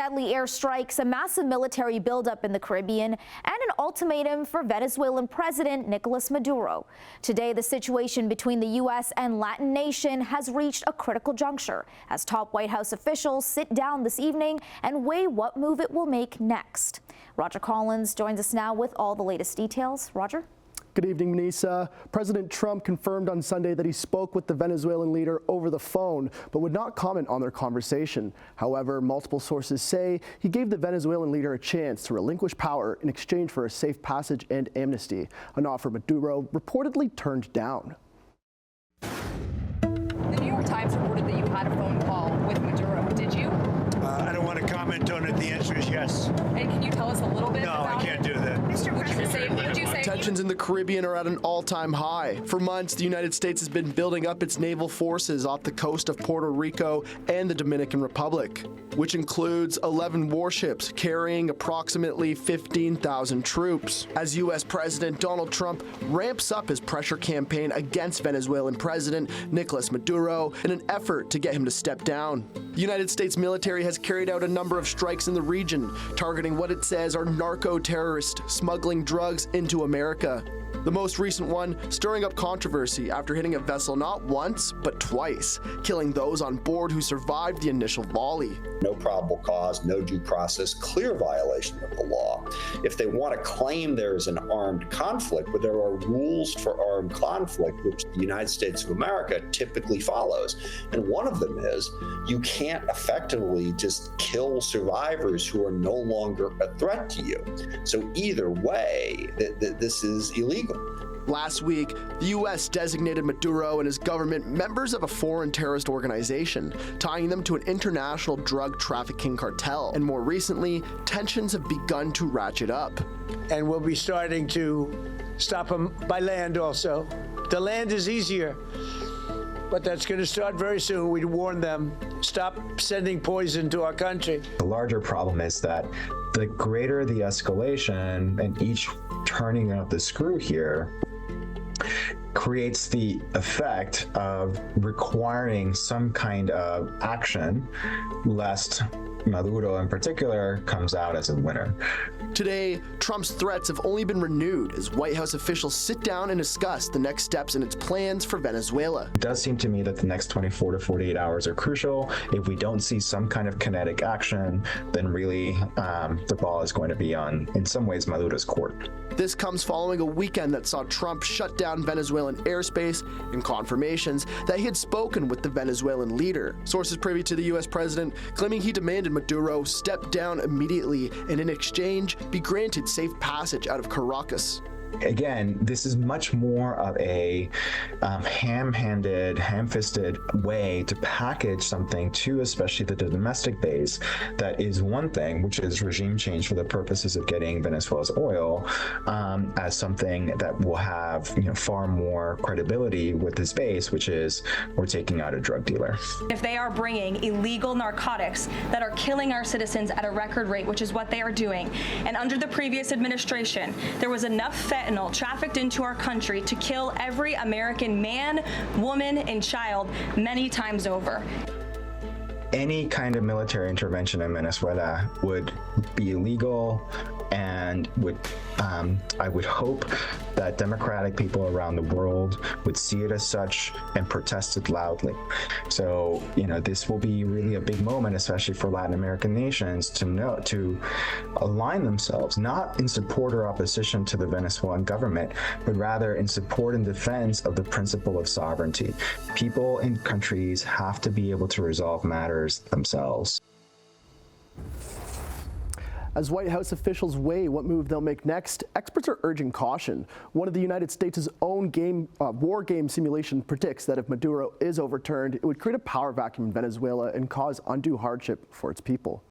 deadly airstrikes, a massive military buildup in the Caribbean, and an ultimatum for Venezuelan President Nicolas Maduro. Today, the situation between the U.S. and Latin nation has reached a critical juncture as top White House officials sit down this evening and weigh what move it will make next. Roger Collins joins us now with all the latest details. Roger? Good evening, Manisa. President Trump confirmed on Sunday that he spoke with the Venezuelan leader over the phone, but would not comment on their conversation. However, multiple sources say he gave the Venezuelan leader a chance to relinquish power in exchange for a safe passage and amnesty, an offer Maduro reportedly turned down. The New York Times reported that you had a phone call with Maduro. Did you? I don't want to comment on it. The answer is yes. And can you tell us a little bit about it? No, I can't do that. Would you say Tensions in the Caribbean are at an all-time high. For months, the United States has been building up its naval forces off the coast of Puerto Rico and the Dominican Republic, which includes 11 warships carrying approximately 15,000 troops. As U.S. President Donald Trump ramps up his pressure campaign against Venezuelan President Nicolas Maduro in an effort to get him to step down. The United States military has carried out a number of strikes in the region, targeting what it says are narco-terrorists smuggling drugs into America. The most recent one stirring up controversy after hitting a vessel not once, but twice, killing those on board who survived the initial volley. No probable cause, no due process, clear violation of the law. If they want to claim there is an armed conflict, but there are rules for armed conflict, which the United States of America typically follows. And one of them is you can't effectively just kill survivors who are no longer a threat to you. So either way, this is illegal. Last week, the U.S. designated Maduro and his government members of a foreign terrorist organization, tying them to an international drug trafficking cartel. And more recently, tensions have begun to ratchet up. And we'll be starting to stop them by land also. The land is easier, but that's going to start very soon. We warn them, stop sending poison to our country. The larger problem is that the greater the escalation and each turning of the screw here creates the effect of requiring some kind of action, lest Maduro in particular comes out as a winner. Today, Trump's threats have only been renewed as White House officials sit down and discuss the next steps in its plans for Venezuela. It does seem to me that the next 24 to 48 hours are crucial. If we don't see some kind of kinetic action, then really the ball is going to be on, in some ways, Maduro's court. This comes following a weekend that saw Trump shut down Venezuelan airspace and confirmations that he had spoken with the Venezuelan leader. Sources privy to the U.S. president claiming he demanded Maduro step down immediately and in exchange be granted safe passage out of Caracas. Again, this is much more of a ham-handed, ham-fisted way to package something to especially the domestic base that is one thing, which is regime change for the purposes of getting Venezuela's oil, as something that will have far more credibility with this base, which is we're taking out a drug dealer. If they are bringing illegal narcotics that are killing our citizens at a record rate, which is what they are doing, and under the previous administration, there was enough fentanyl trafficked into our country to kill every American man, woman, and child many times over. Any kind of military intervention in Venezuela would be illegal and would I would hope that democratic people around the world would see it as such and protest it loudly. So, this will be really a big moment, especially for Latin American nations, to align themselves, not in support or opposition to the Venezuelan government, but rather in support and defense of the principle of sovereignty. People in countries have to be able to resolve matters themselves. As White House officials weigh what move they'll make next, experts are urging caution. One of the United States' own war game simulation predicts that if Maduro is overturned, it would create a power vacuum in Venezuela and cause undue hardship for its people.